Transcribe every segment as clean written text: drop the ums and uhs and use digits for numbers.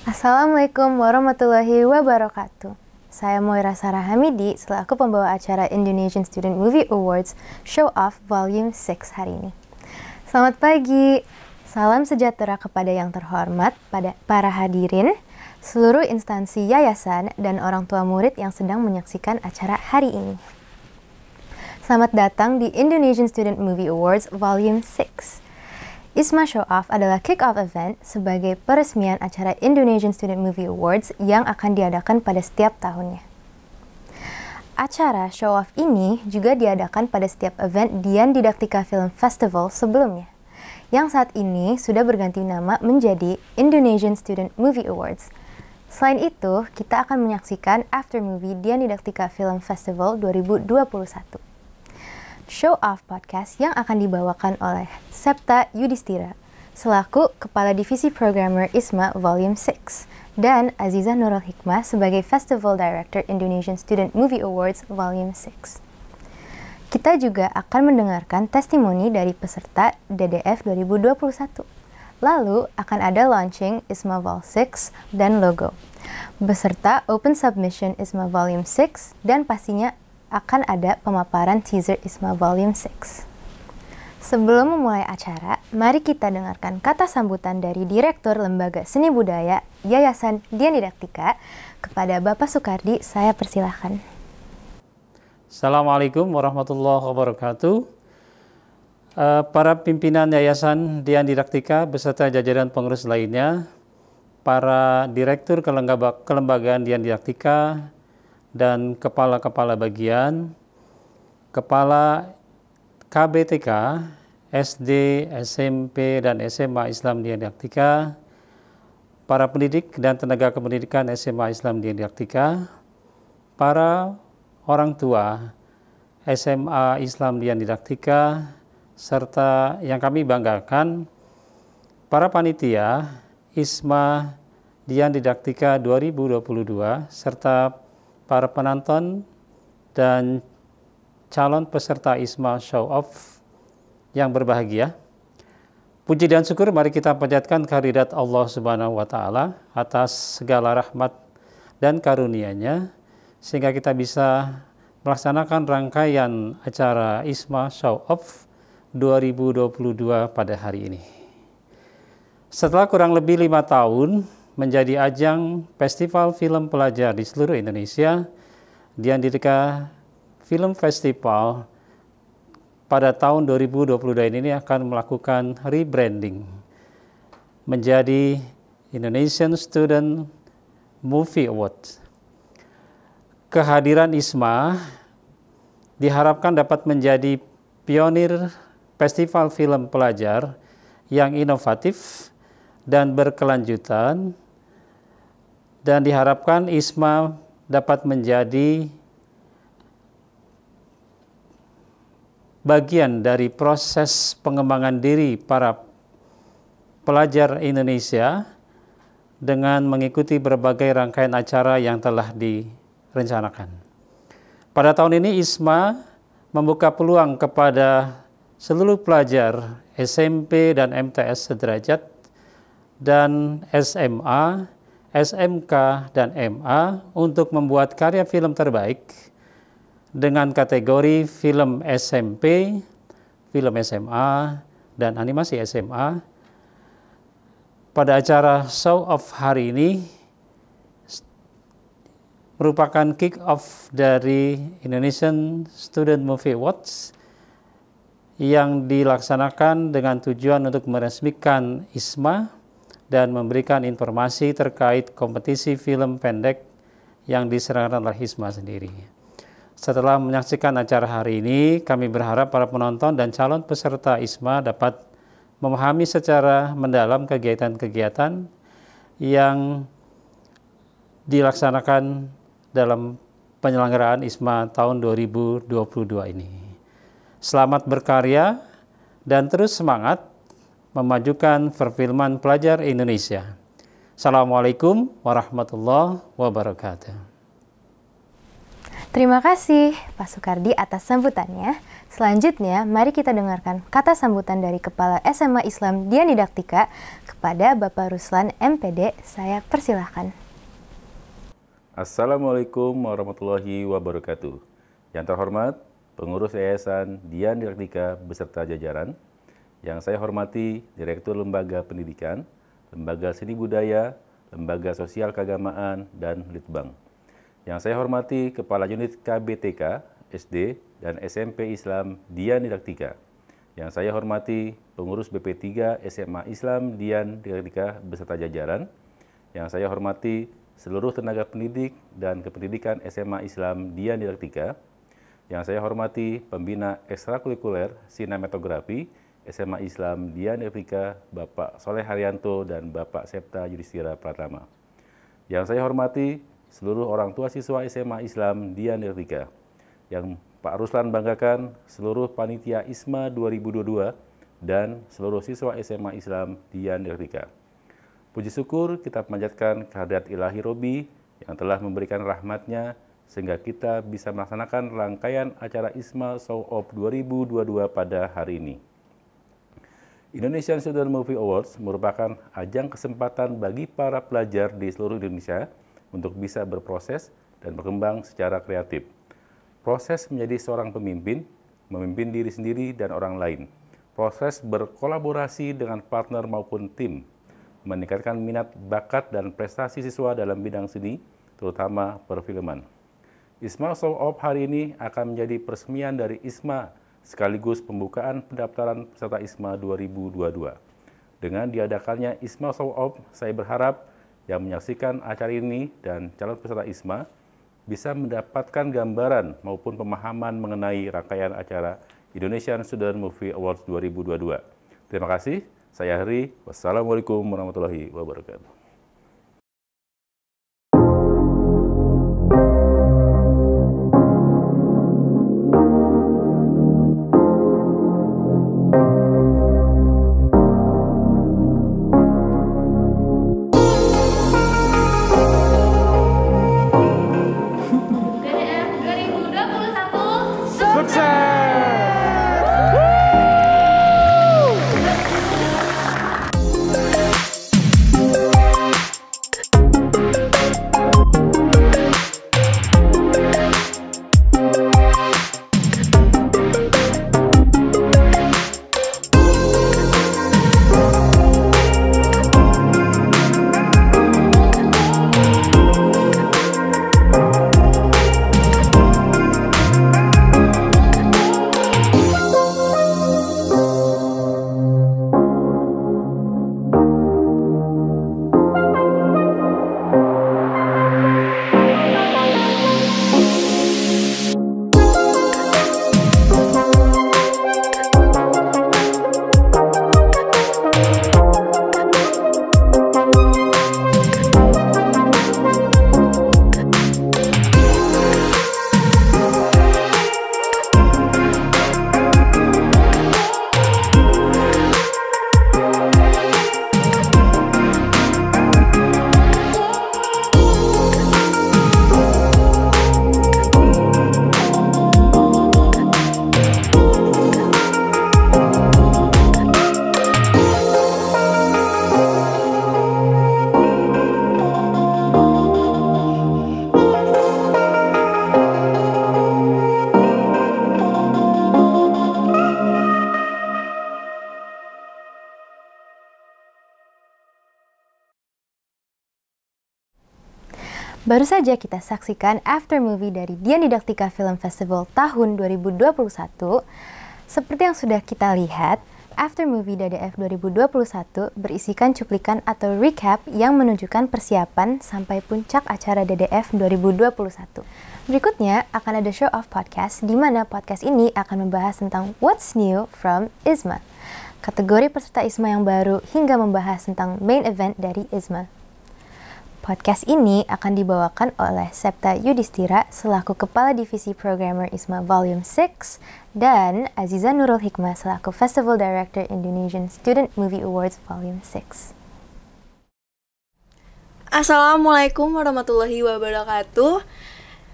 Assalamualaikum warahmatullahi wabarakatuh. Saya Moira Sarah Hamidi selaku pembawa acara Indonesian Student Movie Awards Show Off Volume 6 hari ini. Selamat pagi, salam sejahtera kepada yang terhormat, pada para hadirin, seluruh instansi yayasan, dan orang tua murid yang sedang menyaksikan acara hari ini. Selamat datang di Indonesian Student Movie Awards Volume 6. ISMA Show Off adalah kick-off event sebagai peresmian acara Indonesian Student Movie Awards yang akan diadakan pada setiap tahunnya. Acara Show Off ini juga diadakan pada setiap event Dian Didaktika Film Festival sebelumnya, yang saat ini sudah berganti nama menjadi Indonesian Student Movie Awards. Selain itu, kita akan menyaksikan After Movie Dian Didaktika Film Festival 2021. Show Off Podcast yang akan dibawakan oleh Septa Yudhistira selaku Kepala Divisi Programmer ISMA Volume 6 dan Aziza Nurul Hikmah sebagai Festival Director Indonesian Student Movie Awards Volume 6. Kita juga akan mendengarkan testimoni dari peserta DDF 2021. Lalu akan ada launching ISMA Vol 6 dan logo, beserta Open Submission ISMA Volume 6 dan pastinya akan ada pemaparan teaser ISMA Volume 6. Sebelum memulai acara, mari kita dengarkan kata sambutan dari Direktur Lembaga Seni Budaya Yayasan Dian Didaktika. Kepada Bapak Soekardi, saya persilahkan. Assalamualaikum warahmatullahi wabarakatuh. Para pimpinan Yayasan Dian Didaktika beserta jajaran pengurus lainnya, para Direktur Kelembagaan Dian Didaktika, dan kepala-kepala bagian, kepala KBTK, SD, SMP, dan SMA Islam Dian Didaktika, para pendidik dan tenaga kependidikan SMA Islam Dian Didaktika, para orang tua SMA Islam Dian Didaktika, serta yang kami banggakan, para panitia ISMA Dian Didaktika 2022, serta para penonton dan calon peserta ISMA Show Off yang berbahagia. Puji dan syukur mari kita panjatkan kehadirat Allah Subhanahu wa Ta'ala atas segala rahmat dan karunia-Nya, sehingga kita bisa melaksanakan rangkaian acara ISMA Show Off 2022 pada hari ini. Setelah kurang lebih 5 tahun menjadi ajang festival film pelajar di seluruh Indonesia, Dian Didaktika Film Festival pada tahun 2022 ini akan melakukan rebranding menjadi Indonesian Student Movie Awards. Kehadiran ISMA diharapkan dapat menjadi pionir festival film pelajar yang inovatif dan berkelanjutan, dan diharapkan ISMA dapat menjadi bagian dari proses pengembangan diri para pelajar Indonesia dengan mengikuti berbagai rangkaian acara yang telah direncanakan. Pada tahun ini ISMA membuka peluang kepada seluruh pelajar SMP dan MTS sederajat dan SMA, SMK, dan MA untuk membuat karya film terbaik dengan kategori film SMP, film SMA, dan animasi SMA. Pada acara Show Off hari ini merupakan kick-off dari Indonesian Student Movie Awards yang dilaksanakan dengan tujuan untuk meresmikan ISMA dan memberikan informasi terkait kompetisi film pendek yang diselenggarakan oleh ISMA sendiri. Setelah menyaksikan acara hari ini, kami berharap para penonton dan calon peserta ISMA dapat memahami secara mendalam kegiatan-kegiatan yang dilaksanakan dalam penyelenggaraan ISMA tahun 2022 ini. Selamat berkarya dan terus semangat memajukan perfilman pelajar Indonesia. Assalamualaikum warahmatullahi wabarakatuh. Terima kasih Pak Sukardi atas sambutannya. Selanjutnya, mari kita dengarkan kata sambutan dari Kepala SMA Islam Dian Didaktika kepada Bapak Ruslan MPD. Saya persilahkan. Assalamualaikum warahmatullahi wabarakatuh. Yang terhormat, pengurus Yayasan Dian Didaktika beserta jajaran. Yang saya hormati Direktur Lembaga Pendidikan, Lembaga Seni Budaya, Lembaga Sosial Keagamaan, dan Litbang. Yang saya hormati Kepala Unit KBTK, SD, dan SMP Islam Dian Didaktika. Yang saya hormati pengurus BP3 SMA Islam Dian Didaktika beserta jajaran. Yang saya hormati seluruh tenaga pendidik dan kependidikan SMA Islam Dian Didaktika. Yang saya hormati pembina ekstrakurikuler sinematografi SMA Islam Dian Didaktika, Bapak Soleh Haryanto dan Bapak Septa Yudhistira Pratama. Yang saya hormati seluruh orang tua siswa SMA Islam Dian Didaktika. Yang Pak Ruslan banggakan seluruh panitia ISMA 2022 dan seluruh siswa SMA Islam Dian Didaktika. Puji syukur kita panjatkan kehadirat Ilahi Robi yang telah memberikan rahmatnya sehingga kita bisa melaksanakan rangkaian acara ISMA Show Off 2022 pada hari ini. Indonesian Student Movie Awards merupakan ajang kesempatan bagi para pelajar di seluruh Indonesia untuk bisa berproses dan berkembang secara kreatif. Proses menjadi seorang pemimpin, memimpin diri sendiri dan orang lain. Proses berkolaborasi dengan partner maupun tim, meningkatkan minat, bakat, dan prestasi siswa dalam bidang seni, terutama perfilman. ISMA Show Off hari ini akan menjadi peresmian dari ISMA sekaligus pembukaan pendaftaran peserta ISMA 2022. Dengan diadakannya ISMA Show Off, saya berharap yang menyaksikan acara ini dan calon peserta ISMA bisa mendapatkan gambaran maupun pemahaman mengenai rangkaian acara Indonesian Student Movie Awards 2022. Terima kasih, saya Hari. Wassalamualaikum warahmatullahi wabarakatuh. Baru saja kita saksikan after movie dari Dian Didaktika Film Festival tahun 2021. Seperti yang sudah kita lihat, after movie DDF 2021 berisikan cuplikan atau recap yang menunjukkan persiapan sampai puncak acara DDF 2021. Berikutnya akan ada show of podcast, di mana podcast ini akan membahas tentang what's new from ISMA, kategori peserta ISMA yang baru, hingga membahas tentang main event dari ISMA. Podcast ini akan dibawakan oleh Septa Yudhistira selaku Kepala Divisi Programmer ISMA Volume 6 dan Aziza Nurul Hikmah selaku Festival Director Indonesian Student Movie Awards Volume 6. Assalamualaikum warahmatullahi wabarakatuh.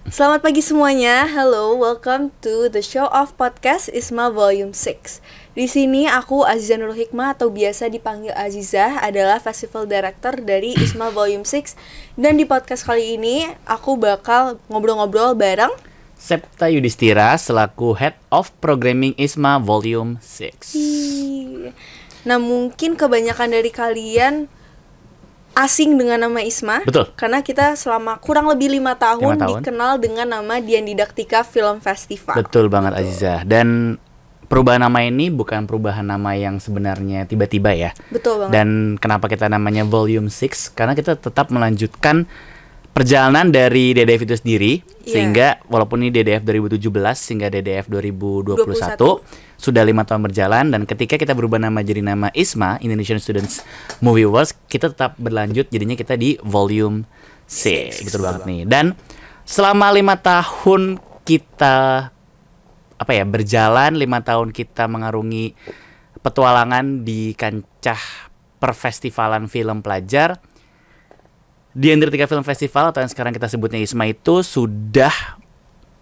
Selamat pagi semuanya. Hello, welcome to the show of podcast ISMA Volume 6. Di sini aku Aziza Nurul Hikmah atau biasa dipanggil Azizah adalah Festival Director dari ISMA Volume 6. Dan di podcast kali ini aku bakal ngobrol-ngobrol bareng Septa Yudhistira selaku Head of Programming ISMA Volume 6. Nah, mungkin kebanyakan dari kalian asing dengan nama ISMA. Betul. Karena kita selama kurang lebih 5 tahun dikenal dengan nama Dian Didaktika Film Festival. Betul banget Aziza. Dan perubahan nama ini bukan perubahan nama yang sebenarnya tiba-tiba ya. Betul banget. Dan kenapa kita namanya Volume 6? Karena kita tetap melanjutkan perjalanan dari DDF itu sendiri. Sehingga walaupun ini DDF 2017 hingga DDF 2021 sudah 5 tahun berjalan, dan ketika kita berubah nama jadi nama ISMA, Indonesian Students Movie Awards, kita tetap berlanjut jadinya kita di Volume 6. Betul banget nih. Dan selama 5 tahun kita berjalan, 5 tahun kita mengarungi petualangan di kancah perfestivalan film pelajar, Dian Didaktika Film Festival atau yang sekarang kita sebutnya ISMA itu sudah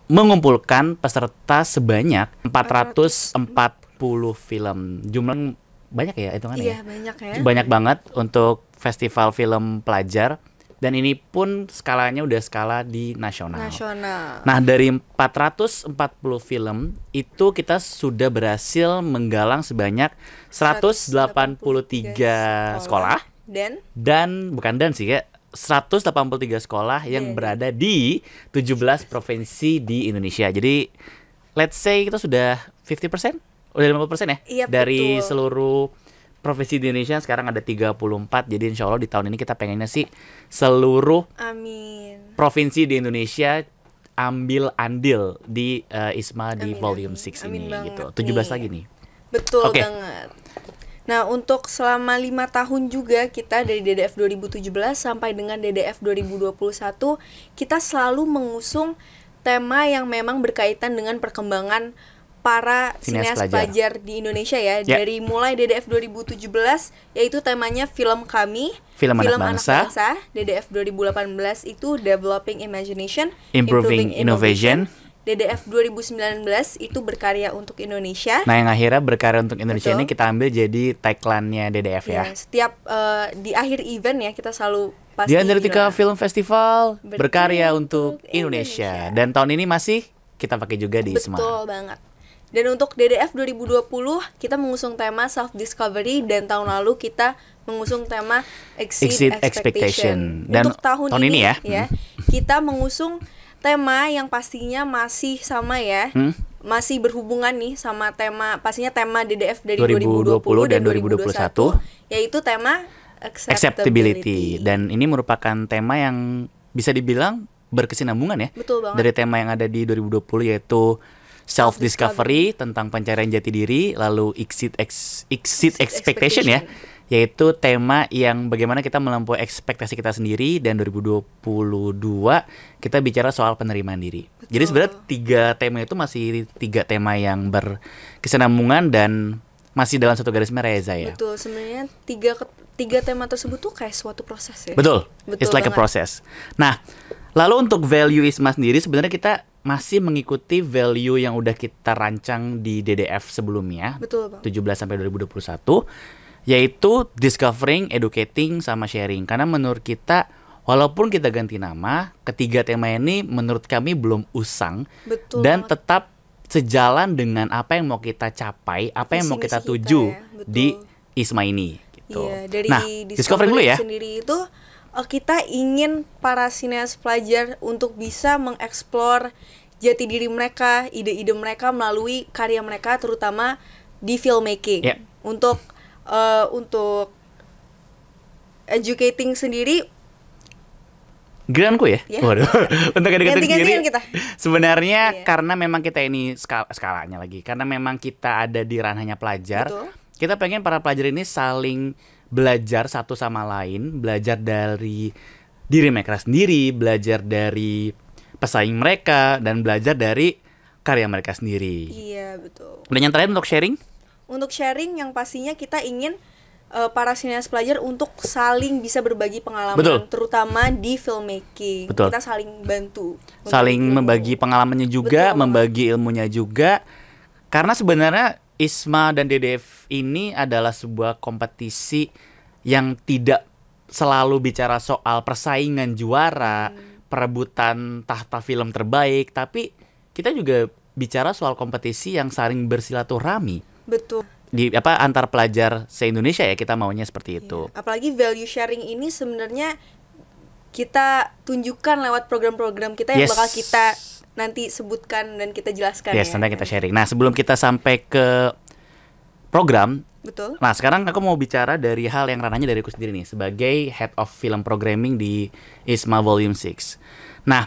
mengumpulkan peserta sebanyak 440 film. Jumlah banyak ya hitungannya. Iya, banyak ya. Banyak banget untuk festival film pelajar, dan ini pun skalanya udah skala di nasional. Nah, dari 440 film itu kita sudah berhasil menggalang sebanyak 183 sekolah. Dan bukan sih ya, 183 sekolah yang berada di 17 provinsi di Indonesia. Jadi let's say kita sudah 50%, udah 50% ya? Iya, dari betul. seluruh provinsi di Indonesia sekarang ada 34. Jadi insya Allah di tahun ini kita pengennya sih seluruh provinsi di Indonesia ambil andil di ISMA di Volume 6 ini gitu. 17 lagi nih. Betul banget. Nah, untuk selama 5 tahun juga kita dari DDF 2017 sampai dengan DDF 2021, kita selalu mengusung tema yang memang berkaitan dengan perkembangan para sineas pelajar di Indonesia ya. Dari mulai DDF 2017 yaitu temanya Film Kami, Film Anak Bangsa. DDF 2018 itu Developing Imagination, Improving Innovation. DDF 2019 itu berkarya untuk Indonesia. Nah, yang akhirnya berkarya untuk Indonesia ini kita ambil jadi tagline-nya DDF ya. Setiap di akhir event ya kita selalu pasti Dian Didaktika Film Festival berkarya untuk Indonesia. Dan tahun ini masih kita pakai juga di ISMA. Betul banget. Dan untuk DDF 2020 kita mengusung tema self discovery, dan tahun lalu kita mengusung tema exceed expectation. Dan untuk tahun ini ya kita mengusung tema yang pastinya masih sama ya. Masih berhubungan nih sama tema, pastinya tema DDF dari 2020 dan 2021, yaitu tema acceptability. Dan ini merupakan tema yang bisa dibilang berkesinambungan ya. Betul banget. Dari tema yang ada di 2020 yaitu self discovery tentang pencarian jati diri, lalu exceed expectation ya, yaitu tema yang bagaimana kita melampaui ekspektasi kita sendiri, dan 2022 kita bicara soal penerimaan diri. Betul. Jadi sebenarnya 3 tema itu masih 3 tema yang berkesinambungan dan masih dalam satu garis merah ya, Zaya. Betul, sebenarnya tiga tema tersebut tuh kayak suatu proses ya. Betul it's like banget. A process. Nah, lalu untuk value ISMA sendiri sebenarnya kita masih mengikuti value yang udah kita rancang di DDF sebelumnya. Betul, Bang. 17 sampai 2021, yaitu discovering, educating, sama sharing. Karena menurut kita, walaupun kita ganti nama, ketiga tema ini menurut kami belum usang. Betul dan banget. Tetap sejalan dengan apa yang mau kita capai, apa yang mau kita tuju di ISMA ini. Gitu. Iya, dari discovering dulu ya. Sendiri itu kita ingin para sineas pelajar untuk bisa mengeksplor jati diri mereka, ide-ide mereka melalui karya mereka, terutama di filmmaking. Untuk educating sendiri, giliranku ya. Waduh. Untuk educating sendiri kita. Sebenarnya karena memang kita ini skalanya lagi, karena memang kita ada di ranahnya pelajar. Betul. Kita pengen para pelajar ini saling belajar satu sama lain, belajar dari diri mereka sendiri, belajar dari pesaing mereka, dan belajar dari karya mereka sendiri. Iya, betul. Dan yang terakhir untuk sharing? Untuk sharing yang pastinya kita ingin para sineas pelajar untuk saling bisa berbagi pengalaman, Betul. terutama di filmmaking. Betul. Kita saling bantu, Saling ilmu. membagi pengalamannya juga, Betul. membagi ilmunya juga. Karena sebenarnya ISMA dan DDF ini adalah sebuah kompetisi yang tidak selalu bicara soal persaingan juara, perebutan tahta film terbaik, tapi kita juga bicara soal kompetisi yang saling bersilaturahmi Betul. di antar pelajar se-Indonesia ya, kita maunya seperti itu. Iya. Apalagi value sharing ini sebenarnya kita tunjukkan lewat program-program kita yang Yes. bakal kita nanti sebutkan dan kita jelaskan Yes, ya. nanti kita sharing. Nah, sebelum kita sampai ke program, Betul. nah sekarang aku mau bicara dari hal yang ranahnya dari aku sendiri nih, sebagai Head of Film Programming di ISMA Volume 6. Nah,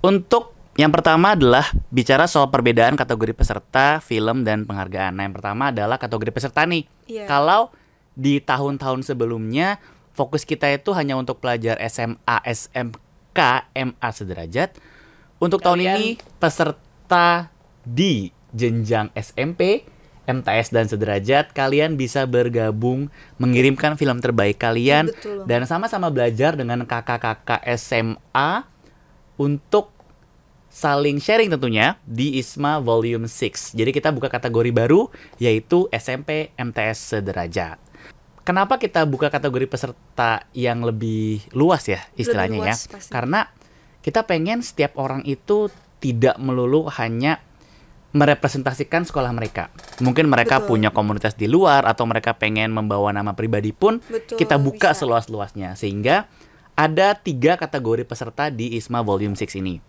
untuk yang pertama adalah bicara soal perbedaan kategori peserta, film, dan penghargaan. Nah, yang pertama adalah kategori peserta nih. Iya. Kalau di tahun-tahun sebelumnya, fokus kita itu hanya untuk pelajar SMA, SMK, MA sederajat. Untuk tahun ini, peserta di jenjang SMP, MTS, dan sederajat, kalian bisa bergabung mengirimkan film terbaik kalian Betul. dan sama-sama belajar dengan kakak-kakak SMA untuk saling sharing tentunya di ISMA Volume 6. Jadi kita buka kategori baru, yaitu SMP MTS sederajat. Kenapa kita buka kategori peserta yang lebih luas ya istilahnya Lebih luas, ya? pasti. Karena kita pengen setiap orang itu tidak melulu hanya merepresentasikan sekolah mereka. Mungkin mereka Betul. punya komunitas di luar atau mereka pengen membawa nama pribadi pun, Betul, kita buka bisa. seluas-luasnya. Sehingga ada 3 kategori peserta di ISMA Volume 6 ini.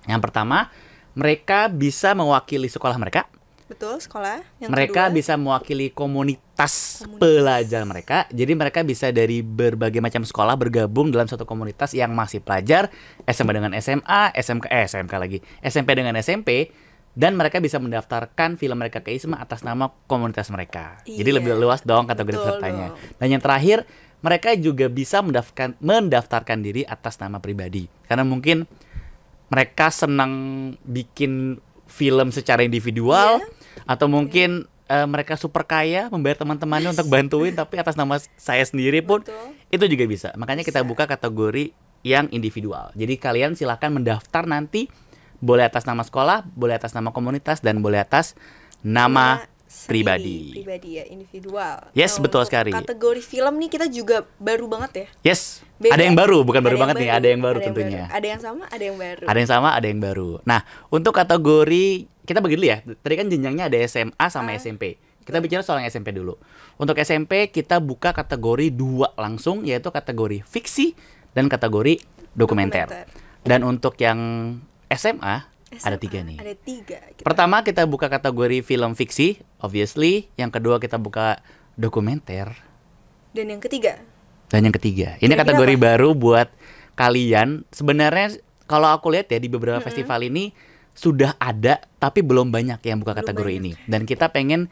Yang pertama, mereka bisa mewakili sekolah mereka. Betul, sekolah. Yang Mereka kedua, bisa mewakili komunitas pelajar mereka. Jadi mereka bisa dari berbagai macam sekolah bergabung dalam satu komunitas yang masih pelajar, SMA dengan SMA, SMK lagi, SMP dengan SMP, dan mereka bisa mendaftarkan film mereka ke ISMA atas nama komunitas mereka. Jadi Iya, lebih luas dong kategori betul pesertanya. dong. Dan yang terakhir, mereka juga bisa mendaftarkan diri atas nama pribadi. Karena mungkin mereka senang bikin film secara individual, atau mungkin mereka super kaya membayar teman-temannya untuk bantuin, tapi atas nama saya sendiri pun Betul. itu juga bisa. Makanya kita buka kategori yang individual. Jadi kalian silahkan mendaftar nanti, boleh atas nama sekolah, boleh atas nama komunitas, dan boleh atas nama pribadi. Pribadi ya, individual. Yes, Nah, betul untuk sekali. Kategori film nih kita juga baru banget ya. Yes, Beda. ada yang baru, bukan baru Ada yang banget nih, ada yang baru tentunya. Ada yang sama, ada yang baru. Ada yang sama, ada yang baru. Nah, untuk kategori kita bagi dulu ya. Tadi kan jenjangnya ada SMA sama SMP. Kita bicara soal yang SMP dulu. Untuk SMP kita buka kategori 2 langsung, yaitu kategori fiksi dan kategori dokumenter. Dan untuk yang SMA ada 3 nih. Ada 3. Pertama kita buka kategori film fiksi, obviously. Yang kedua kita buka dokumenter. Dan yang ketiga, Dan yang ketiga, ini Kira-kira kategori apa? baru buat kalian. Sebenarnya kalau aku lihat ya di beberapa festival ini sudah ada, tapi belum banyak yang buka kategori ini. Dan kita pengen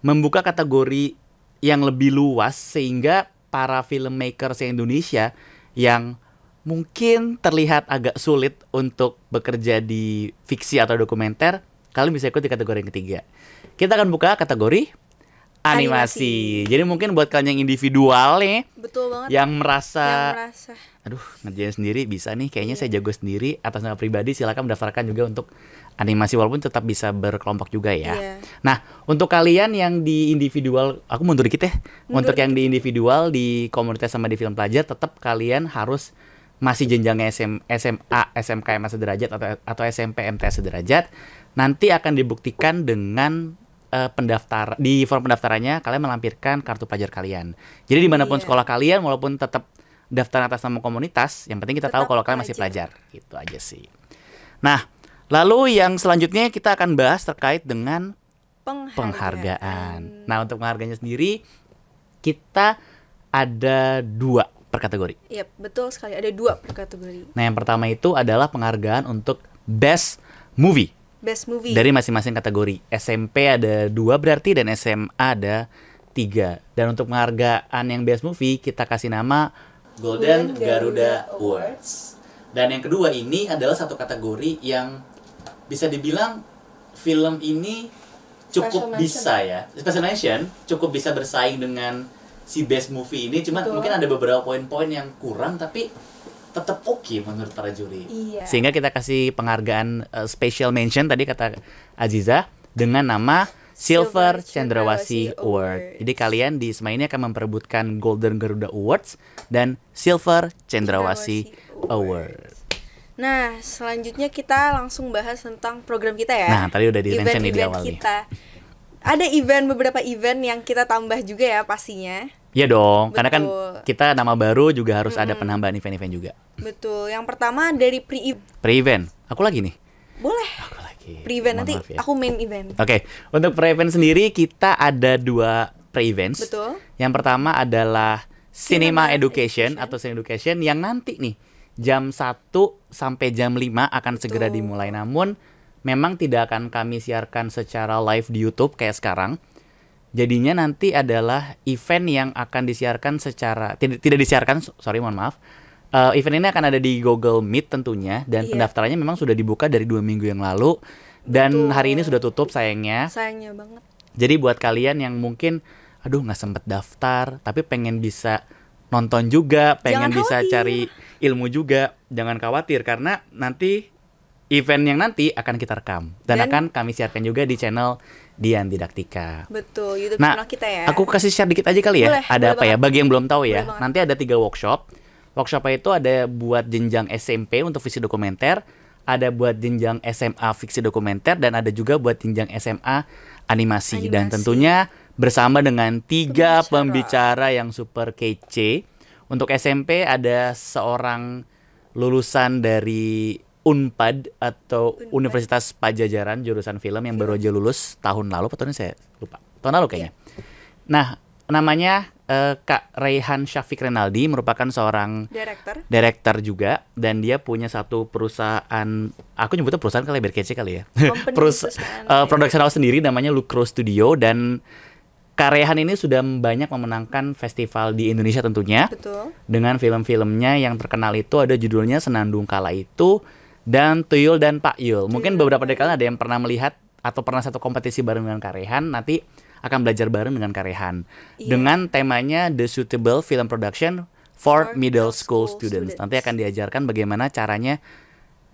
membuka kategori yang lebih luas sehingga para filmmaker se-Indonesia yang mungkin terlihat agak sulit untuk bekerja di fiksi atau dokumenter, kalian bisa ikut di kategori yang ketiga. Kita akan buka kategori animasi. Jadi mungkin buat kalian yang individual nih, betul banget. yang merasa Yang merasa ngerjain sendiri bisa nih, kayaknya saya jago sendiri atas nama pribadi, silakan mendaftarkan juga untuk animasi walaupun tetap bisa berkelompok juga ya. Iya. Nah, untuk kalian yang di individual, aku mundur dikit ya. Mundur Untuk yang di individual di komunitas sama di film pelajar, tetap kalian harus masih jenjangnya SMA, SMK, MA sederajat atau SMP, MTS sederajat. Nanti akan dibuktikan dengan di form pendaftarannya kalian melampirkan kartu pelajar kalian. Jadi dimanapun Iya. sekolah kalian, walaupun tetap daftar atas nama komunitas, yang penting kita tahu Tetap kalau kalian masih pelajar. pelajar. Gitu aja sih. Nah, lalu yang selanjutnya kita akan bahas terkait dengan penghargaan. Nah, untuk penghargaannya sendiri kita ada 2 per kategori. Iya, betul sekali. Ada 2 per kategori. Nah, yang pertama itu adalah penghargaan untuk Best Movie. Best movie. Dari masing-masing kategori. SMP ada 2 berarti, dan SMA ada 3. Dan untuk penghargaan yang Best Movie kita kasih nama Golden Garuda Awards. Dan yang kedua ini adalah satu kategori yang bisa dibilang film ini cukup Special mention. bisa ya. Special mention cukup bisa bersaing dengan si best movie ini, cuma mungkin ada beberapa poin-poin yang kurang tapi tetap oke menurut para juri. Iya. Sehingga kita kasih penghargaan special mention tadi kata Aziza dengan nama Silver Cendrawasih Award. Jadi kalian di ISMA ini akan memperebutkan Golden Garuda Awards dan Silver Cendrawasih Award. Nah, selanjutnya kita langsung bahas tentang program kita ya. Nah, tadi udah di-mention nih di awal nih. Kita. Ada beberapa event yang kita tambah juga ya pastinya. Iya dong, karena kan Betul. kita nama baru juga harus ada penambahan event-event juga. Betul. Yang pertama dari Pre-event, aku lagi nih. Boleh. Aku lagi. Pre-event Mohon nanti maaf ya. aku main event. Oke, untuk pre-event sendiri kita ada 2 pre-events. Betul. Yang pertama adalah Cinema Cinema Education atau Cinema Education yang nanti nih jam 1 sampai jam 5 akan segera dimulai. Namun memang tidak akan kami siarkan secara live di YouTube kayak sekarang. Jadinya nanti adalah event yang akan disiarkan secara tidak disiarkan, mohon maaf. Event ini akan ada di Google Meet tentunya dan pendaftarannya memang sudah dibuka dari 2 minggu yang lalu dan hari ini sudah tutup sayangnya. Sayangnya banget. Jadi buat kalian yang mungkin aduh nggak sempet daftar tapi pengen bisa nonton juga, pengen bisa cari ilmu juga, jangan khawatir karena nanti event yang nanti akan kita rekam dan akan kami siarkan juga di channel Dian Didaktika. Betul, YouTube Nah, channel kita ya. aku kasih share dikit aja kali ya. Boleh, Ada boleh apa ya? banget. Bagi yang belum tahu ya, Boleh banget. nanti ada 3 workshop. Workshopnya itu ada buat jenjang SMP untuk fiksi dokumenter, ada buat jenjang SMA fiksi dokumenter, dan ada juga buat jenjang SMA animasi. Dan tentunya bersama dengan 3 pembicara yang super kece. Untuk SMP ada seorang lulusan dari Unpad atau Universitas Pajajaran jurusan film yang baru aja lulus tahun lalu, atau ini saya lupa. Tahun lalu kayaknya. Nah, namanya Kak Raihan Syafiq Renaldi, merupakan seorang director juga, dan dia punya satu perusahaan, aku nyebutnya perusahaan kali biar kece kali ya. Production house sendiri namanya Lucro Studio, dan Kak Raihan ini sudah banyak memenangkan festival di Indonesia tentunya. Betul. Dengan film-filmnya yang terkenal itu ada judulnya Senandung Kala Itu dan Tuyul dan Pak Yul. Mungkin beberapa dari kalian ada yang pernah melihat atau pernah satu kompetisi bareng dengan Kak Raihan, nanti akan belajar bareng dengan Kak Raihan. Dengan temanya The Suitable Film Production for Middle School Students. Nanti akan diajarkan bagaimana caranya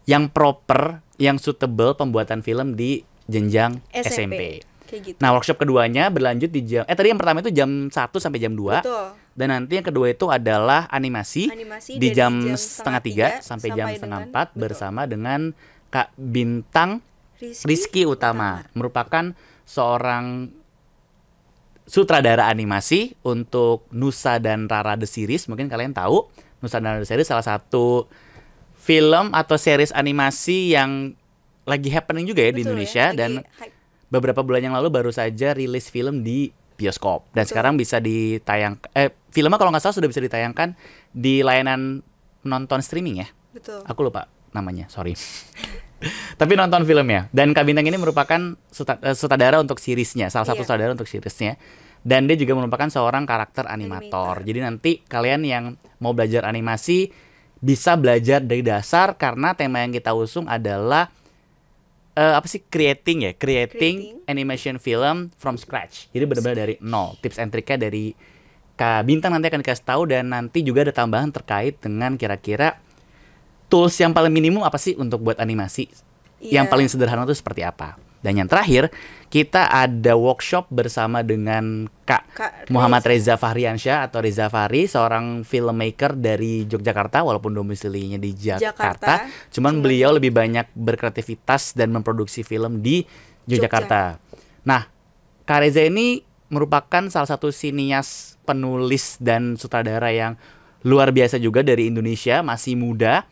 yang proper, yang suitable pembuatan film di jenjang SMP. Gitu. Nah, workshop keduanya berlanjut di jam tadi yang pertama itu jam 1 sampai jam 2. Betul. Dan nanti yang kedua itu adalah animasi di jam setengah 3 sampai jam setengah 4 bersama dengan Kak Bintang Rizky Utama. Merupakan seorang sutradara animasi untuk Nusa dan Rara The Series. Mungkin kalian tahu Nusa dan Rara The Series salah satu film atau series animasi yang lagi happening juga ya di Indonesia ya, dan beberapa bulan yang lalu baru saja rilis film di bioskop dan sekarang bisa ditayang filmnya kalau nggak salah sudah bisa ditayangkan di layanan nonton streaming ya. Betul. Aku lupa namanya, sorry. Tapi nonton filmnya. Dan Kak Bintang ini merupakan sutradara untuk seriesnya, salah satu sutradara untuk seriesnya. Dan dia juga merupakan seorang karakter animator. Jadi nanti kalian yang mau belajar animasi bisa belajar dari dasar karena tema yang kita usung adalah creating animation film from scratch. Jadi benar-benar dari nol. Tips and triknya dari Kak Bintang nanti akan dikasih tahu, dan nanti juga ada tambahan terkait dengan kira-kira tools yang paling minimum apa sih untuk buat animasi. Yang paling sederhana itu seperti apa. Dan yang terakhir, kita ada workshop bersama dengan Kak Muhammad Reza Fahriansyah atau Reza Fahri, seorang filmmaker dari Yogyakarta walaupun domisilinya di Jakarta. Cuman beliau lebih banyak berkreativitas dan memproduksi film di Yogyakarta. Nah, Kak Reza ini merupakan salah satu sinias, penulis dan sutradara yang luar biasa juga dari Indonesia, masih muda.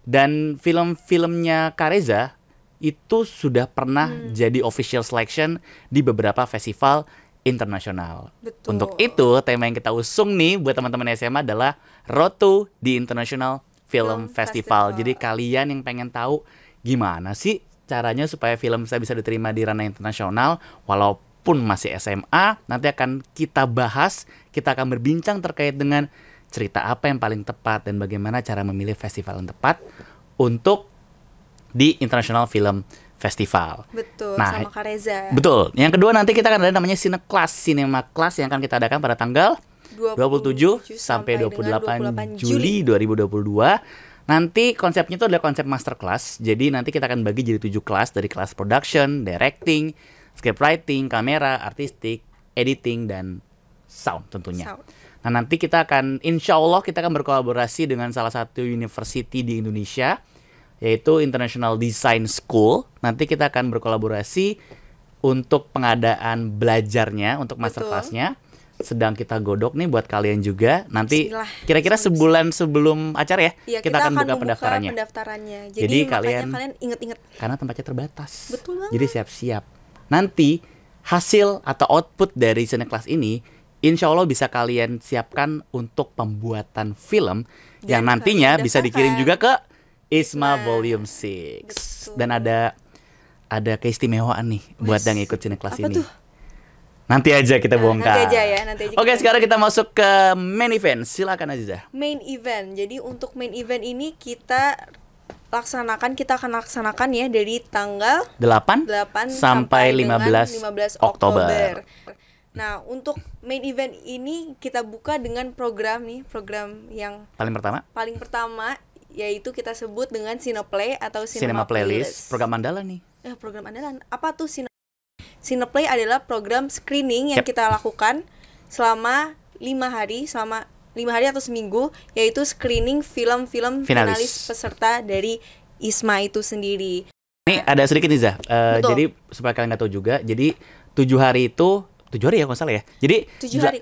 Dan film-filmnya Kak Reza itu sudah pernah jadi official selection di beberapa festival internasional. Betul. Untuk itu, tema yang kita usung nih buat teman-teman SMA adalah Road to the International Film Festival. Jadi kalian yang pengen tahu gimana sih caranya supaya film saya bisa diterima di ranah internasional walaupun masih SMA, nanti akan kita bahas, kita akan berbincang terkait dengan cerita apa yang paling tepat dan bagaimana cara memilih festival yang tepat untuk di International Film Festival. Betul, nah, sama Kak Reza. Betul. Yang kedua nanti kita akan ada namanya Cinema Class yang akan kita adakan pada tanggal 27 sampai 28 Juli 2022. Nanti konsepnya itu adalah konsep masterclass. Jadi nanti kita akan bagi jadi 7 kelas, dari kelas production, directing, script writing, kamera, artistik, editing, dan sound tentunya. Nah nanti kita akan, insya Allah kita akan berkolaborasi dengan salah satu university di Indonesia, yaitu International Design School. Nanti kita akan berkolaborasi untuk pengadaan belajarnya, untuk masterclass-nya. Sedang kita godok nih buat kalian juga. Nanti kira-kira sebulan sebelum acara ya, kita akan buka pendaftarannya. Jadi kalian inget-inget. Karena tempatnya terbatas. Betul banget. Jadi siap-siap. Nanti hasil atau output dari Cineclass ini, insya Allah bisa kalian siapkan untuk pembuatan film yang nantinya bisa dikirim juga ke ISMA Volume 6. Dan ada keistimewaan nih buat yang ikut Cineclass ini. Tuh? Nanti aja kita bongkar. Nanti aja. Oke, sekarang kita masuk ke main event. Silakan Aziza. Main event. Jadi untuk main event ini kita akan laksanakan ya dari tanggal 8 sampai 15 Oktober. Nah, untuk main event ini kita buka dengan program yang paling pertama yaitu kita sebut dengan Cineplay atau Cinema Playlist. Program andalan nih. Program andalan. Apa tuh Cineplay adalah program screening yang kita lakukan selama 5 hari atau seminggu, yaitu screening film-film finalis peserta dari ISMA itu sendiri. Ini ada sedikit nih Zah, jadi supaya kalian nggak tahu juga, jadi 7 hari ya kalau salah ya. Jadi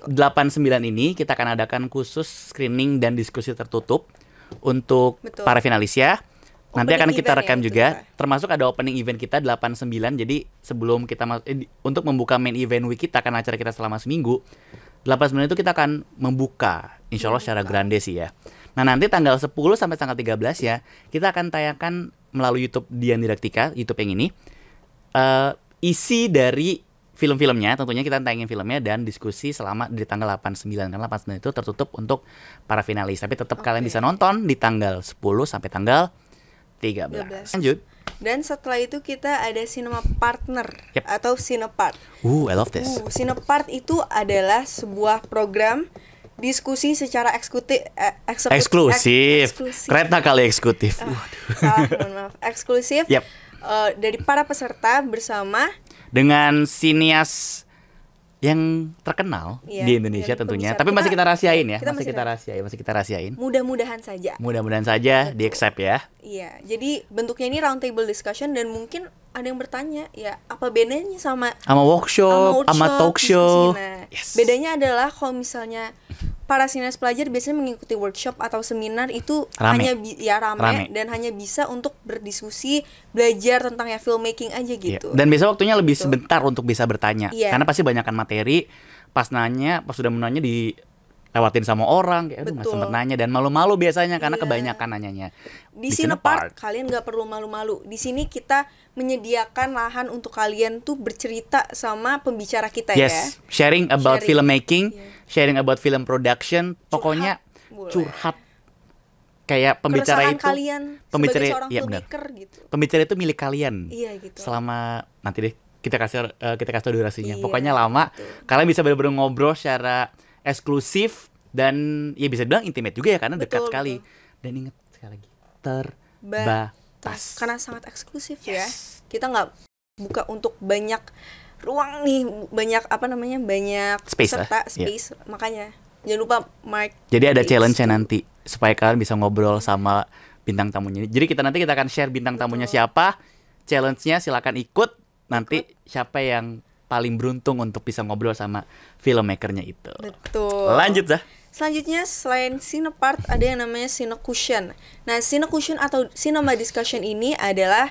8-9 ini kita akan adakan khusus screening dan diskusi tertutup untuk para finalis ya. Nanti akan kita rekam juga, termasuk ada opening event kita 8-9. Jadi sebelum kita untuk membuka main event week kita, akan acara kita selama seminggu, 8-9 itu kita akan membuka, insya Allah secara grande sih ya. Nah nanti tanggal 10 sampai tanggal 13 ya, kita akan tayangkan melalui YouTube Dian Didaktika, YouTube yang ini, isi dari film-filmnya. Tentunya kita tayangin filmnya dan diskusi selama di tanggal 8-9. Karena 8-9 itu tertutup untuk para finalis. Tapi tetap kalian bisa nonton di tanggal 10 sampai tanggal 13. Lanjut. Dan setelah itu kita ada Cinema Partner atau Cinepart. I love this. Cinepart itu adalah sebuah program diskusi secara eksklusif. Kereta kali eksekutif. Salah, mohon maaf. Eksklusif dari para peserta bersama dengan sinias yang terkenal di Indonesia tentunya. Tapi masih kita rahasiain ya. Masih kita rahasiain. Mudah-mudahan saja di accept ya. Iya, jadi bentuknya ini round table discussion dan mungkin ada yang bertanya, ya apa bedanya sama workshop, sama talk show? Bedanya adalah kalau misalnya para sinias pelajar biasanya mengikuti workshop atau seminar itu rame dan hanya bisa untuk berdiskusi, belajar tentang ya filmmaking aja gitu. Dan biasa waktunya lebih sebentar untuk bisa bertanya. Karena pasti banyakkan materi, pas sudah menanya dilewatin sama orang, kayak aduh nggak sempet nanya dan malu-malu biasanya karena kebanyakan nanyanya. Di Cinepart kalian nggak perlu malu-malu. Di sini kita menyediakan lahan untuk kalian tuh bercerita sama pembicara kita ya. Sharing about filmmaking, sharing about film production, pokoknya curhat. Kayak pembicara itu kalian sebagai seorang filmmaker gitu. Pembicara itu milik kalian. Iya gitu. Selama nanti deh kita kasih tahu durasinya. Pokoknya lama. Kalian bisa benar-benar ngobrol secara eksklusif dan ya bisa bilang intimate juga ya karena dekat sekali. Dan ingat sekali lagi terbatas. Karena sangat eksklusif ya. Kita nggak buka untuk banyak ruang nih, banyak peserta, space. Makanya jangan lupa mark. Jadi ada challenge-nya nanti supaya kalian bisa ngobrol sama bintang tamunya. Jadi kita akan share bintang tamunya siapa, challenge-nya silakan ikut. Nanti siapa yang paling beruntung untuk bisa ngobrol sama filmmakernya itu. Betul. Lanjut Zah. Selanjutnya selain Cinepart ada yang namanya Cinecushion. Nah, Cinecushion atau Cinema Discussion ini adalah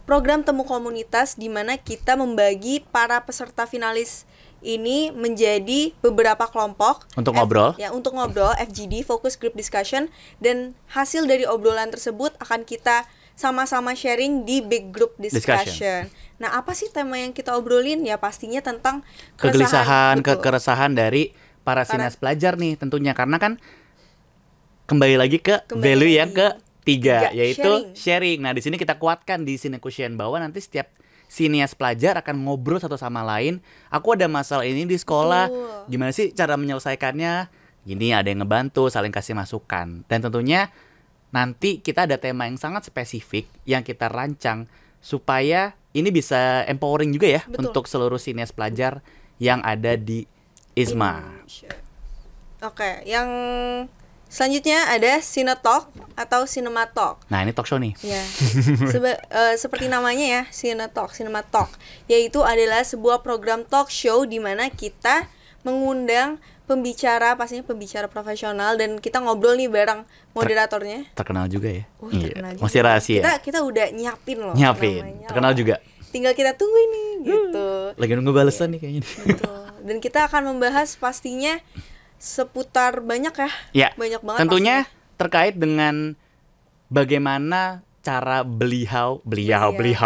program temu komunitas di mana kita membagi para peserta finalis ini menjadi beberapa kelompok untuk ngobrol. Untuk ngobrol, FGD, Focus Group Discussion, dan hasil dari obrolan tersebut akan kita sama-sama sharing di big group discussion. Nah, apa sih tema yang kita obrolin? Ya pastinya tentang keresahan dari para sinias pelajar nih tentunya, karena kan kembali lagi ke value yang ketiga yaitu sharing. Nah, di sini kita kuatkan di Cinecushion bahwa nanti setiap sinias pelajar akan ngobrol satu sama lain. Aku ada masalah ini di sekolah. Betul. Gimana sih cara menyelesaikannya? Gini, ada yang ngebantu, saling kasih masukan. Dan tentunya nanti kita ada tema yang sangat spesifik yang kita rancang supaya ini bisa empowering juga ya Betul. untuk seluruh sinias pelajar yang ada di ISMA. Indonesia. Oke, yang selanjutnya ada Cinetalk atau Cinema Talk. Nah, ini talk show nih. Ya, seperti namanya ya, Cinetalk, Cinema Talk, yaitu adalah sebuah program talk show di mana kita mengundang pembicara, pastinya pembicara profesional, dan kita ngobrol nih bareng moderatornya. Terkenal juga ya. Terkenal juga. Masih rahasia. Kita udah nyiapin loh. Nyiapin. namanya Terkenal loh. juga. Tinggal kita tunggu ini gitu. Lagi nunggu balesan nih kayaknya. Betul. Dan kita akan membahas pastinya seputar banyak ya. Ya. Banyak banget. Tentunya pastinya. terkait dengan bagaimana cara beliau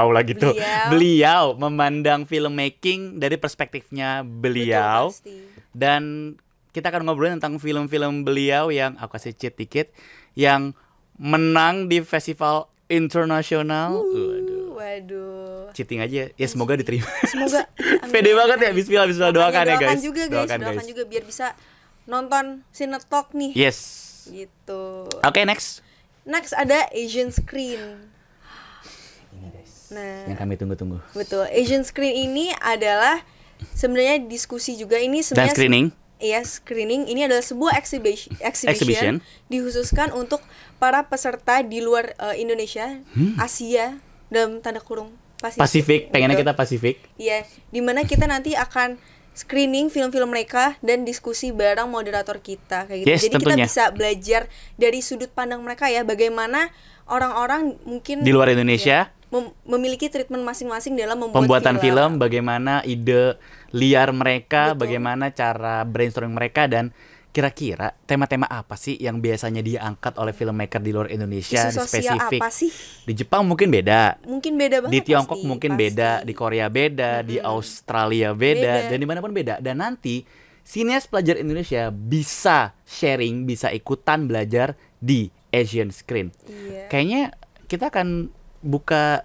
lagi tuh. Beliau. Beliau memandang filmmaking dari perspektifnya beliau. Betul, pasti. Dan kita akan ngobrolin tentang film-film beliau yang aku kasih cheat dikit yang menang di festival internasional. Waduh. Cheating aja ya, semoga diterima. Semoga Pede banget ya, bismillah doakan ya guys. Doakan juga biar bisa nonton Cinetalk nih. Yes. Gitu. Oke, next. Next ada Asian Screen. Ini guys. Nah, Yang kami tunggu-tunggu. betul. Asian Screen ini adalah sebenarnya diskusi juga, ini Dan sebenarnya screening. Iya, screening ini adalah sebuah exhibition dikhususkan untuk para peserta di luar Indonesia, Asia dalam tanda kurung Pasifik, pengennya Betul. kita Pasifik. Iya, dimana kita nanti akan screening film-film mereka dan diskusi bareng moderator kita kayak gitu. Yes, Jadi tentunya. kita bisa belajar dari sudut pandang mereka ya, bagaimana orang-orang mungkin Di luar Indonesia. memiliki treatment masing-masing dalam membuat Pembuatan film, bagaimana ide liar mereka, bagaimana cara brainstorming mereka, dan kira-kira tema-tema apa sih yang biasanya diangkat oleh filmmaker di luar Indonesia, Isu sosial spesifik. apa sih? Di Jepang mungkin beda, Mungkin beda banget. di Tiongkok pasti, mungkin pasti. beda, di Korea beda, di Australia beda, Beda. dan dimanapun beda. Dan nanti sinias pelajar Indonesia bisa sharing, bisa ikutan belajar di Asian Screen. Iya. Kayaknya kita akan buka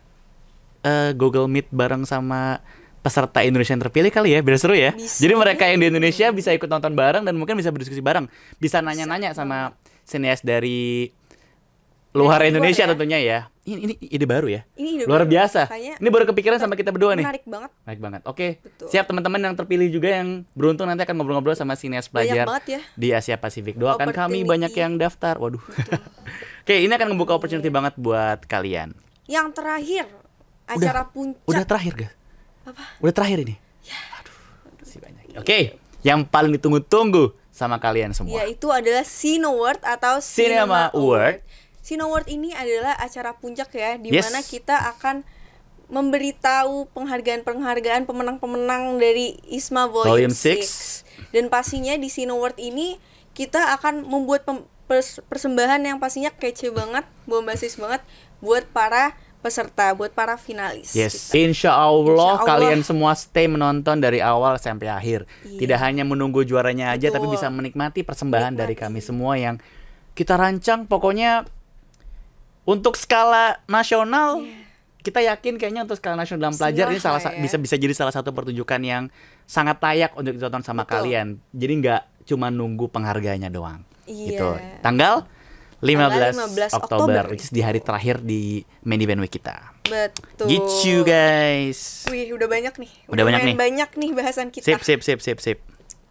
Google Meet bareng sama peserta Indonesia yang terpilih kali ya, biar seru ya. Bisa. Jadi mereka yang di Indonesia bisa ikut nonton bareng dan mungkin bisa berdiskusi bareng, bisa nanya-nanya sama sinias dari luar Dari luar Indonesia ya. tentunya ya. Ini ide baru ya. Ini ide Luar baru. biasa. Kayaknya Ini baru kepikiran sama kita berdua nih. menarik banget. Baik banget. Oke. Betul. Siap teman-teman yang terpilih juga yang beruntung nanti akan ngobrol-ngobrol sama sinias pelajar banget ya. di Asia Pasifik. Doakan kami Opportunity. banyak yang daftar. Waduh. Oke, ini akan membuka opportunity banget buat kalian. Yang terakhir, acara puncak. Udah terakhir, guys. Apa? Udah terakhir ini. Aduh, masih banyak. Oke, yang paling ditunggu-tunggu sama kalian semua. Yaitu adalah Cineward atau Cinema Award. Cineward ini adalah acara puncak ya, di Yes. mana kita akan memberitahu penghargaan-penghargaan pemenang-pemenang dari ISMA Volume Volume 6. Dan pastinya di Cineward ini kita akan membuat persembahan yang pastinya kece banget, bombastis banget buat para peserta, buat para finalis. Yes, kita. Insya Allah Insya Allah. kalian semua stay menonton dari awal sampai akhir. Iya. Tidak hanya menunggu juaranya aja, tapi Betul. bisa menikmati persembahan dari Menikmati. kami semua yang kita rancang. Pokoknya untuk skala nasional, kita yakin kayaknya untuk skala nasional dalam pelajar ini Bismillah salah lah ya. bisa jadi salah satu pertunjukan yang sangat layak untuk ditonton sama Betul. kalian. Jadi nggak cuma nunggu penghargaannya doang. Iya. Gitu. Tanggal 15, 15 Oktober, Oktober. which is di hari terakhir di main event week kita. Betul. Gitu guys. Wih, udah banyak nih. Udah banyak lumayan nih. banyak nih bahasan kita. Sip.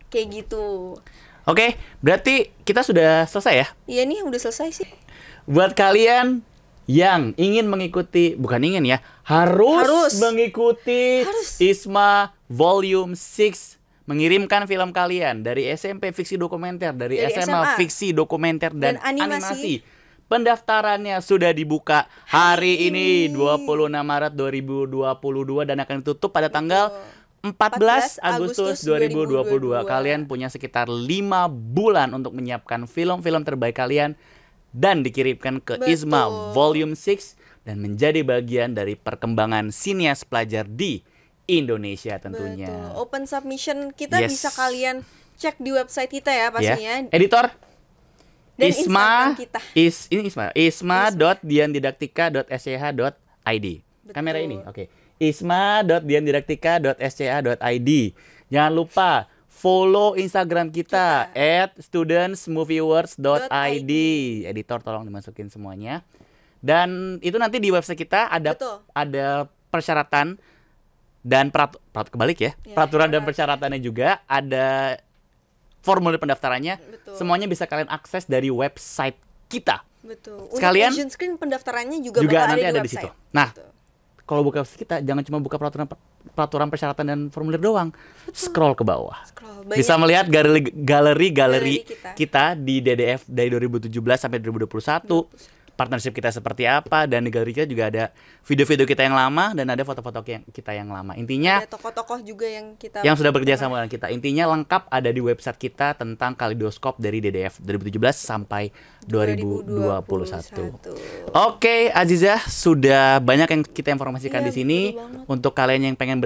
Kayak gitu. Oke, berarti kita sudah selesai ya. Iya nih, udah selesai sih. Buat kalian yang ingin mengikuti, bukan ingin ya, harus mengikuti Harus. ISMA Volume 6, mengirimkan film kalian dari SMP fiksi dokumenter, dari Dari SMA SMA. fiksi dokumenter dan, Dan animasi. Pendaftarannya sudah dibuka hari ini 26 Maret 2022 dan akan ditutup pada tanggal 14 Agustus 2022. Kalian punya sekitar 5 bulan untuk menyiapkan film-film terbaik kalian dan dikirimkan ke Betul. ISMA Volume 6 dan menjadi bagian dari perkembangan sinias pelajar di Indonesia tentunya. Betul. Open submission kita Yes. bisa kalian cek di website kita ya Ya. pastinya. Editor Dan ISMA Instagram kita. isma.diandidaktika.sch.id. Kamera ini. Oke. isma.diandidaktika.sca.id. Jangan lupa follow Instagram kita @studentsmovieawards.id. Editor tolong dimasukin semuanya. Dan itu nanti di website kita ada persyaratan dan peraturan dan persyaratannya juga, ada formulir pendaftarannya. Betul. Semuanya bisa kalian akses dari website kita. Betul. Sekalian Asian Screen pendaftarannya juga nanti ada di website. situ. Nah, Betul. kalau buka website kita jangan cuma buka peraturan persyaratan dan formulir doang. Scroll ke bawah. Bisa melihat galeri kita di DDF dari 2017 sampai 2021. Partnership kita seperti apa, dan di galeri kita juga ada video-video kita yang lama dan ada foto-foto kita yang lama. Intinya ada tokoh-tokoh juga yang sudah bekerja sama dengan kita. Intinya lengkap ada di website kita tentang Kaleidoskop dari DDF 2017 sampai 2021. Oke, Azizah, sudah banyak yang kita informasikan di sini. Untuk kalian yang pengen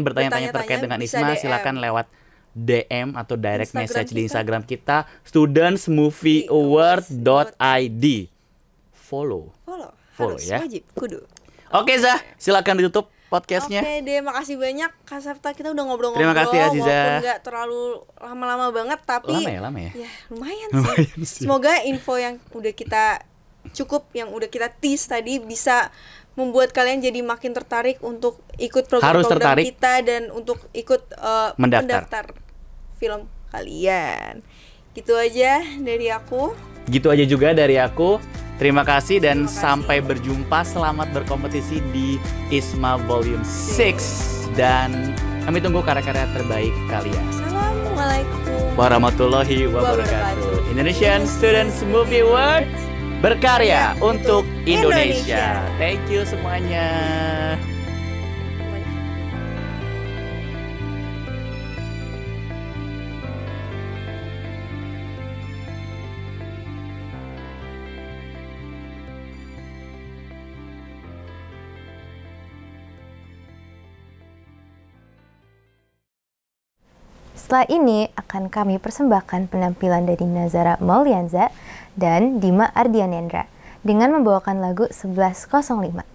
bertanya-tanya terkait dengan ISMA, silakan lewat DM atau direct message di Instagram kita studentsmovieaward.id. Follow ya. Wajib, kudu. Oke, Zah, silakan ditutup podcastnya. Oke deh, makasih banyak Kak Septa, kita udah ngobrol-ngobrol. Terima kasih, Aziza. Walaupun nggak terlalu lama-lama banget, tapi lama ya. Ya lumayan sih. Semoga info yang udah kita tease tadi bisa membuat kalian jadi makin tertarik untuk ikut program-program kita dan untuk ikut mendaftar film kalian. Gitu aja dari aku. Gitu aja juga dari aku. Terima kasih dan sampai berjumpa. Selamat berkompetisi di ISMA Volume 6 dan kami tunggu karya-karya terbaik kalian. Assalamualaikum warahmatullahi wabarakatuh. Indonesian Students Movie Award, berkarya untuk Indonesia. Thank you semuanya. Setelah ini akan kami persembahkan penampilan dari Nazara Maulianza dan Dima Ardianendra dengan membawakan lagu 1105.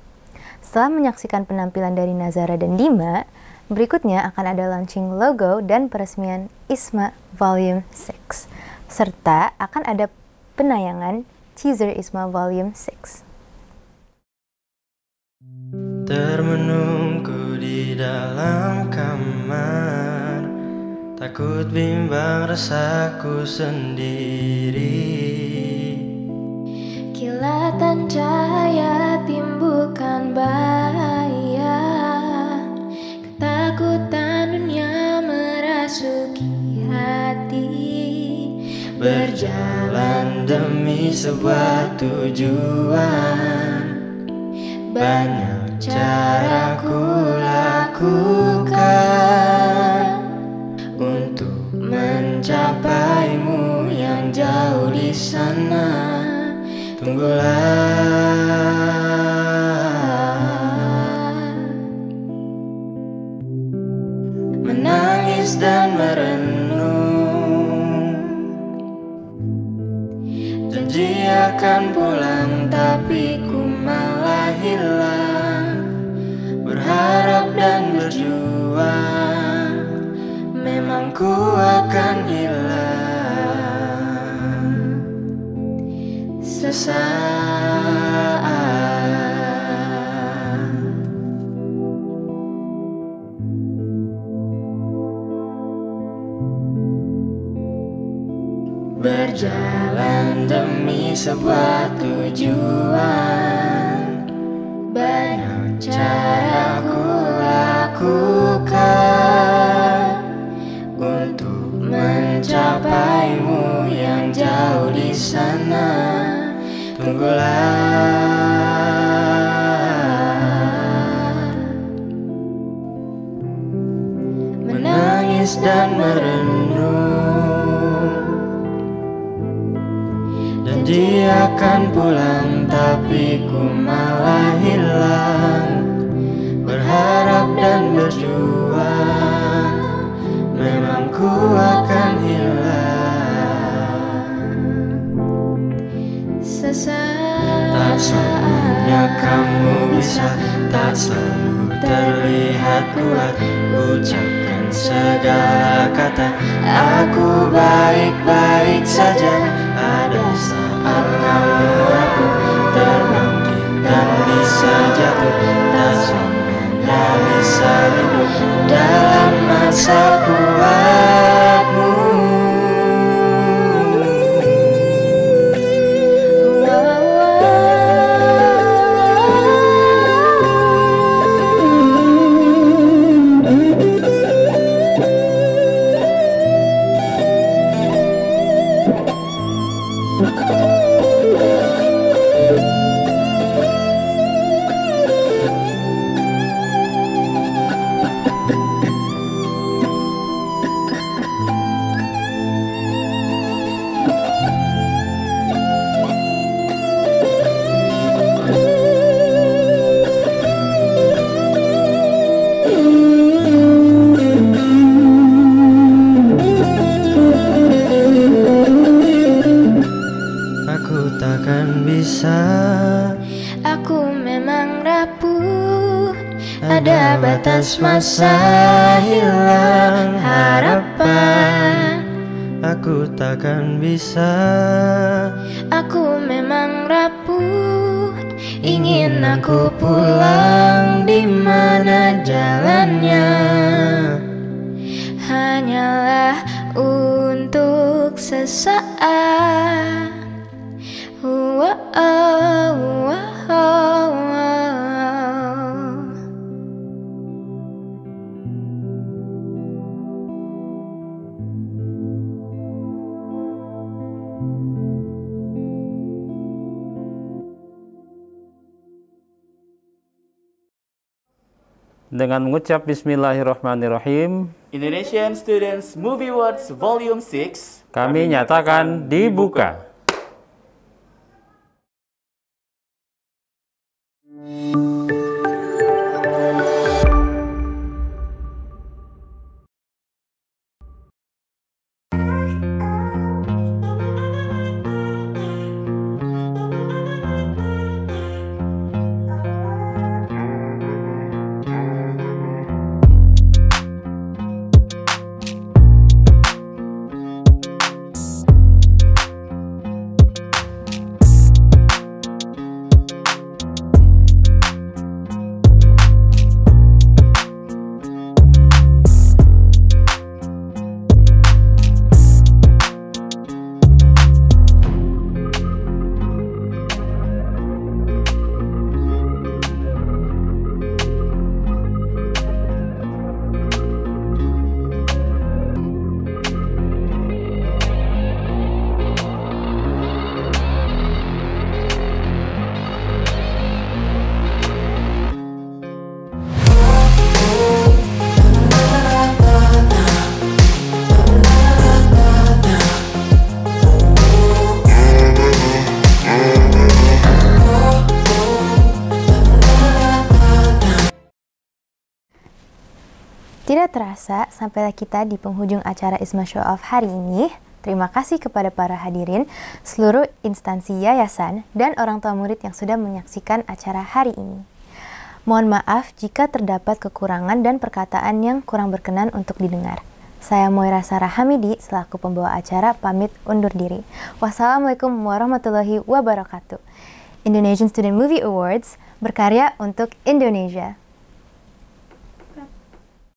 Setelah menyaksikan penampilan dari Nazara dan Dima, berikutnya akan ada launching logo dan peresmian ISMA Volume 6, serta akan ada penayangan teaser ISMA Volume 6. Termenungku di dalam kamar, takut bimbang rasaku sendiri. Kilatan cahaya timbulkan bahaya, ketakutan dunia merasuki hati. Berjalan demi sebuah tujuan, banyak cara ku lakukan untuk mencapaimu yang jauh di sana. Tunggulah, menangis dan merenung, janji akan pulang tapi ku malah hilang. Berharap dan berjuang, memang ku akan hilang sesaat. Berjalan demi sebuah tujuan, banyak cara ku lakukan untuk mencapaimu yang jauh di sana. Tunggulah, menangis dan merenung, janji akan pulang tapi ku malah hilang. Berharap dan berjuang, memang ku akan hilang sesaat. Tak selamanya kamu bisa, tak selalu terlihat kuat, ucapkan segala kata. Aku baik-baik saja. Ada saat kamu rapuh, terbangkit dan bisa jatuh. Tak semuanya bisa hidup dalam masa kuatmu. Aku memang rapuh, ada batas masa hilang harapan. Aku takkan bisa. aku memang rapuh, ingin aku pulang di mana jalannya. Hanyalah untuk sesaat. Dengan mengucap Bismillahirrahmanirrahim, Indonesian Students Movie Awards Volume 6 kami nyatakan dibuka. Tidak terasa, sampailah kita di penghujung acara ISMA Show Off hari ini. Terima kasih kepada para hadirin, seluruh instansi yayasan, dan orang tua murid yang sudah menyaksikan acara hari ini. Mohon maaf jika terdapat kekurangan dan perkataan yang kurang berkenan untuk didengar. Saya Moira Sarah Hamidi, selaku pembawa acara, pamit undur diri. Wassalamualaikum warahmatullahi wabarakatuh. Indonesian Student Movie Awards, berkarya untuk Indonesia.